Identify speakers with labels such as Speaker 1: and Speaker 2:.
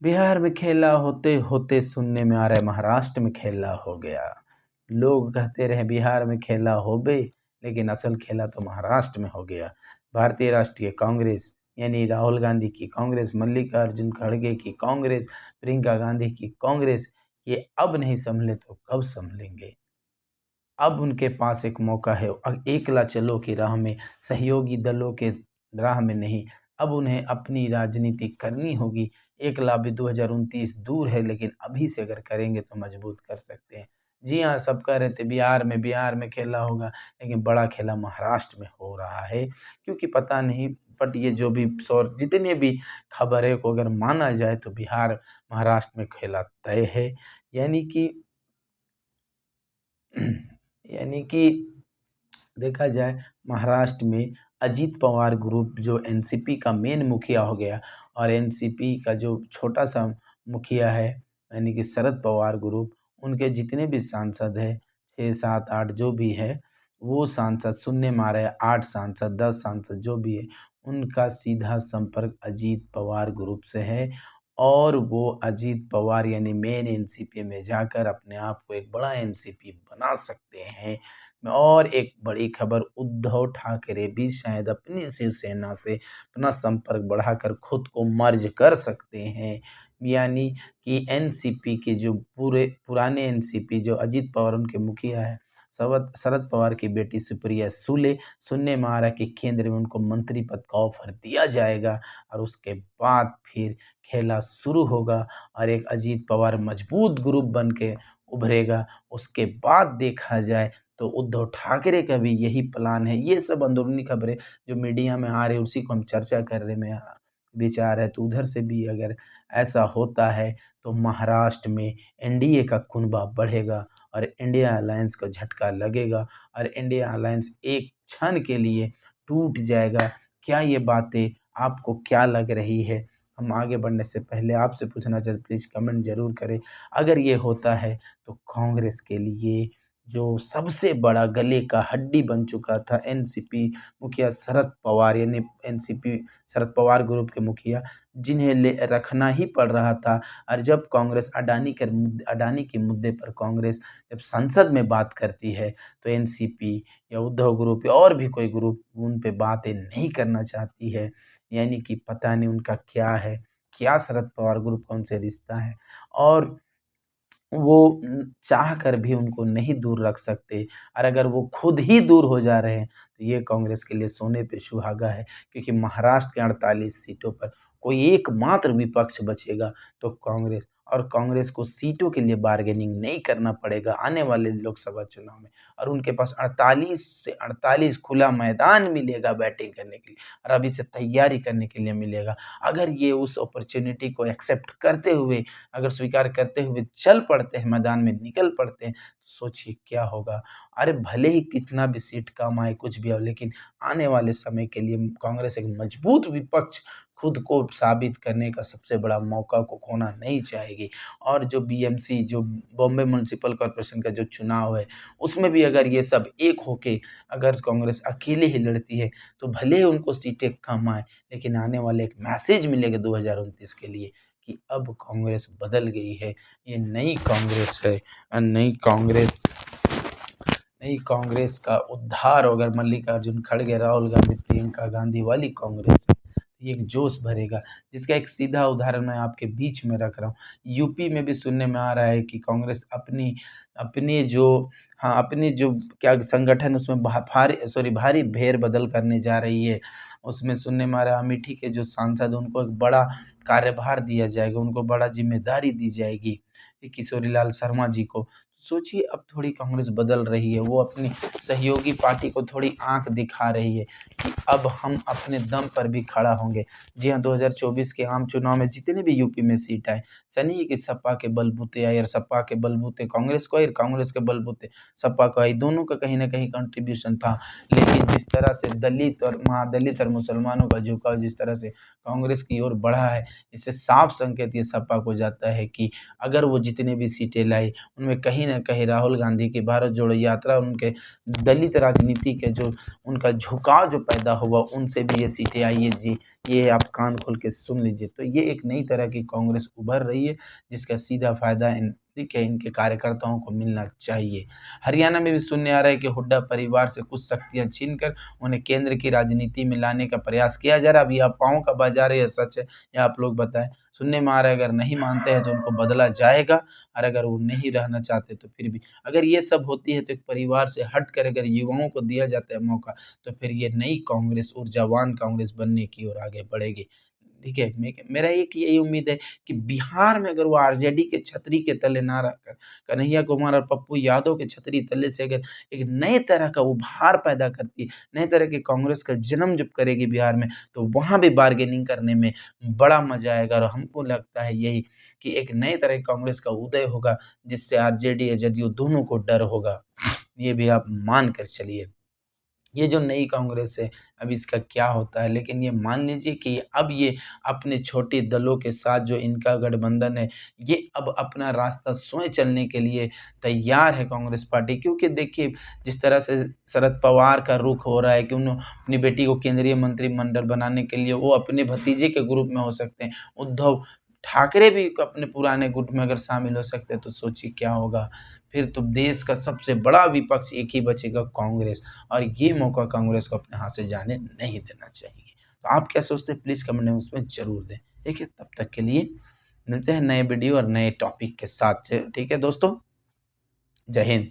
Speaker 1: बिहार में खेला होते होते सुनने में आ रहा है महाराष्ट्र में खेला हो गया। लोग कहते रहे बिहार में खेला होबे, लेकिन असल खेला तो महाराष्ट्र में हो गया। भारतीय राष्ट्रीय कांग्रेस यानी राहुल गांधी की कांग्रेस, मल्लिकार्जुन खड़गे की कांग्रेस, प्रियंका गांधी की कांग्रेस, ये अब नहीं संभले तो कब संभलेंगे। अब उनके पास एक मौका है एकला चलो की राह में, सहयोगी दलों के राह में नहीं। अब उन्हें अपनी राजनीति करनी होगी। एकला भी 2029 दूर है, लेकिन अभी से अगर करेंगे तो मजबूत कर सकते हैं। जी हाँ, सब कह रहे थे बिहार में खेला होगा, लेकिन बड़ा खेला महाराष्ट्र में हो रहा है। क्योंकि पता नहीं, बट ये जो भी सोर्स जितने भी खबरें को अगर माना जाए तो बिहार महाराष्ट्र में खेला तय है। यानी कि यानी कि देखा जाए महाराष्ट्र में अजीत पवार ग्रुप जो एनसीपी का मेन मुखिया हो गया, और एनसीपी का जो छोटा सा मुखिया है यानी कि शरद पवार ग्रुप, उनके जितने भी सांसद हैं, 6 7 8 जो भी है, वो सांसद सुनने में आ रहे हैं, 8 सांसद 10 सांसद जो भी है, उनका सीधा संपर्क अजीत पवार ग्रुप से है। और वो अजीत पवार यानी मेन एनसीपी में जाकर अपने आप को एक बड़ा एनसीपी बना सकते हैं। और एक बड़ी खबर, उद्धव ठाकरे भी शायद अपनी शिवसेना से अपना संपर्क बढ़ाकर खुद को मर्ज कर सकते हैं। यानी कि एनसीपी के जो पूरे पुराने एनसीपी जो अजीत पवार उनके मुखिया है, शरद शरद पवार की बेटी सुप्रिया सुले, सुनने में आ रहा है कि केंद्र में उनको मंत्री पद का ऑफर दिया जाएगा, और उसके बाद फिर खेला शुरू होगा और एक अजीत पवार मजबूत ग्रुप बन के उभरेगा। उसके बाद देखा जाए तो उद्धव ठाकरे का भी यही प्लान है। ये सब अंदरूनी खबरें जो मीडिया में आ रही है, उसी को हम चर्चा कर रहे में विचार है। तो उधर से भी अगर ऐसा होता है तो महाराष्ट्र में एनडीए का कुनबा बढ़ेगा और इंडिया अलायंस को झटका लगेगा, और इंडिया अलायंस एक क्षण के लिए टूट जाएगा। क्या ये बातें आपको क्या लग रही है? हम आगे बढ़ने से पहले आपसे पूछना चाहते, प्लीज़ कमेंट ज़रूर करें। अगर ये होता है तो कांग्रेस के लिए जो सबसे बड़ा गले का हड्डी बन चुका था एनसीपी मुखिया शरद पवार, यानी एनसीपी शरद पवार ग्रुप के मुखिया, जिन्हें ले रखना ही पड़ रहा था। और जब कांग्रेस अडानी के मुद्दे पर कांग्रेस जब संसद में बात करती है, तो एनसीपी या उद्धव ग्रुप या और भी कोई ग्रुप उन पे बातें नहीं करना चाहती है। यानी कि पता नहीं उनका क्या है, क्या शरद पवार ग्रुप का उनसे रिश्ता है, और वो चाह कर भी उनको नहीं दूर रख सकते। और अगर वो खुद ही दूर हो जा रहे हैं तो ये कांग्रेस के लिए सोने पे सुहागा है। क्योंकि महाराष्ट्र के 48 सीटों पर कोई एकमात्र विपक्ष बचेगा तो कांग्रेस, और कांग्रेस को सीटों के लिए बार्गेनिंग नहीं करना पड़ेगा आने वाले लोकसभा चुनाव में। और उनके पास 48 से 48 खुला मैदान मिलेगा बैटिंग करने के लिए, और अभी से तैयारी करने के लिए मिलेगा। अगर ये उस अपॉर्चुनिटी को एक्सेप्ट करते हुए, अगर स्वीकार करते हुए चल पड़ते हैं, मैदान में निकल पड़ते हैं, तो सोचिए क्या होगा। अरे भले ही कितना भी सीट कम आए, कुछ भी हो, लेकिन आने वाले समय के लिए कांग्रेस एक मजबूत विपक्ष खुद को साबित करने का सबसे बड़ा मौका को खोना नहीं चाहेगी। और जो बीएमसी, जो बॉम्बे म्युनिसिपल कॉर्पोरेशन का जो चुनाव है, उसमें भी अगर ये सब एक होके अगर कांग्रेस अकेले ही लड़ती है, तो भले ही उनको सीटें कम आए, लेकिन आने वाले एक मैसेज मिलेगा 2029 के लिए कि अब कांग्रेस बदल गई है। ये नई कांग्रेस है, और नई कांग्रेस का उद्धार अगर मल्लिकार्जुन खड़गे, राहुल गांधी, प्रियंका गांधी वाली कांग्रेस है, तो ये एक जोश भरेगा। जिसका एक सीधा उदाहरण मैं आपके बीच में रख रहा हूँ। यूपी में भी सुनने में आ रहा है कि कांग्रेस अपनी अपनी जो हाँ, अपनी जो क्या संगठन उसमें भारी फेर बदल करने जा रही है। उसमें सुनने में आ रहा है अमेठी के जो सांसद हैं, उनको एक बड़ा कार्यभार दिया जाएगा, उनको बड़ा ज़िम्मेदारी दी जाएगी, ये किशोरी लाल शर्मा जी को। सोचिए अब थोड़ी कांग्रेस बदल रही है, वो अपनी सहयोगी पार्टी को थोड़ी आँख दिखा रही है कि अब हम अपने दम पर भी खड़ा होंगे। जी हाँ, 2024 के आम चुनाव में जितने भी यूपी में सीट आए, ऐसा नहीं है कि सपा के बलबूते आई और सपा के बलबूते कांग्रेस को आई और कांग्रेस के बलबूते सपा को आई, दोनों का कहीं न कहीं कंट्रीब्यूशन था। लेकिन जिस तरह से दलित और महादलित और मुसलमानों का झुकाव जिस तरह से कांग्रेस की ओर बढ़ा है, इससे साफ संकेत ये सपा को जाता है कि अगर वो जितने भी सीटें लाई, उनमें कहीं न कहीं राहुल गांधी की भारत जोड़ो यात्रा, उनके दलित राजनीति के जो उनका झुकाव जो पैदा हुआ, उनसे भी ये सीटें आई है जी। ये आप कान खोल के सुन लीजिए। तो ये एक नई तरह की कांग्रेस उभर रही है, जिसका सीधा फ़ायदा ठीक है, इनके कार्यकर्ताओं को मिलना चाहिए। हरियाणा में भी सुनने आ रहा है कि हुड्डा परिवार से कुछ शक्तियाँ छीनकर उन्हें केंद्र की राजनीति में लाने का प्रयास किया जा रहा है। अब ये अफ़वाहों का बाज़ार है, या सच है, या आप लोग बताएँ? सुनने में आ रहा है अगर नहीं मानते हैं तो उनको बदला जाएगा, और अगर वो नहीं रहना चाहते तो फिर भी। अगर ये सब होती है तो एक परिवार से हटकर अगर युवाओं को दिया जाता है मौका, तो फिर ये नई कांग्रेस ऊर्जावान कांग्रेस बनने की ओर आगे बढ़ेगी। ठीक है, मेरा एक यही उम्मीद है कि बिहार में अगर वो आरजेडी के छतरी के तले ना रहकर कन्हैया कुमार और पप्पू यादव के छतरी तले से अगर एक नए तरह का उभार पैदा करती है, नए तरह की कांग्रेस का जन्म जब करेगी बिहार में, तो वहाँ भी बार्गेनिंग करने में बड़ा मज़ा आएगा। और हमको लगता है यही कि एक नए तरह की कांग्रेस का उदय होगा, जिससे आरजेडी या जदयू दोनों को डर होगा। ये भी आप मान कर चलिए। ये जो नई कांग्रेस है, अब इसका क्या होता है, लेकिन ये मान लीजिए कि अब ये अपने छोटे दलों के साथ जो इनका गठबंधन है, ये अब अपना रास्ता स्वयं चलने के लिए तैयार है कांग्रेस पार्टी। क्योंकि देखिए, जिस तरह से शरद पवार का रुख हो रहा है कि उन्होंने अपनी बेटी को केंद्रीय मंत्रिमंडल बनाने के लिए वो अपने भतीजे के ग्रुप में हो सकते हैं। उद्धव ठाकरे भी अपने पुराने गुट में अगर शामिल हो सकते हैं, तो सोचिए क्या होगा। फिर तो देश का सबसे बड़ा विपक्ष एक ही बचेगा, कांग्रेस। और ये मौका कांग्रेस को अपने हाथ से जाने नहीं देना चाहिए। तो आप क्या सोचते हैं, प्लीज़ कमेंट में उसमें ज़रूर दें। ठीक है, तब तक के लिए मिलते हैं नए वीडियो और नए टॉपिक के साथ। ठीक है दोस्तों, जय हिंद।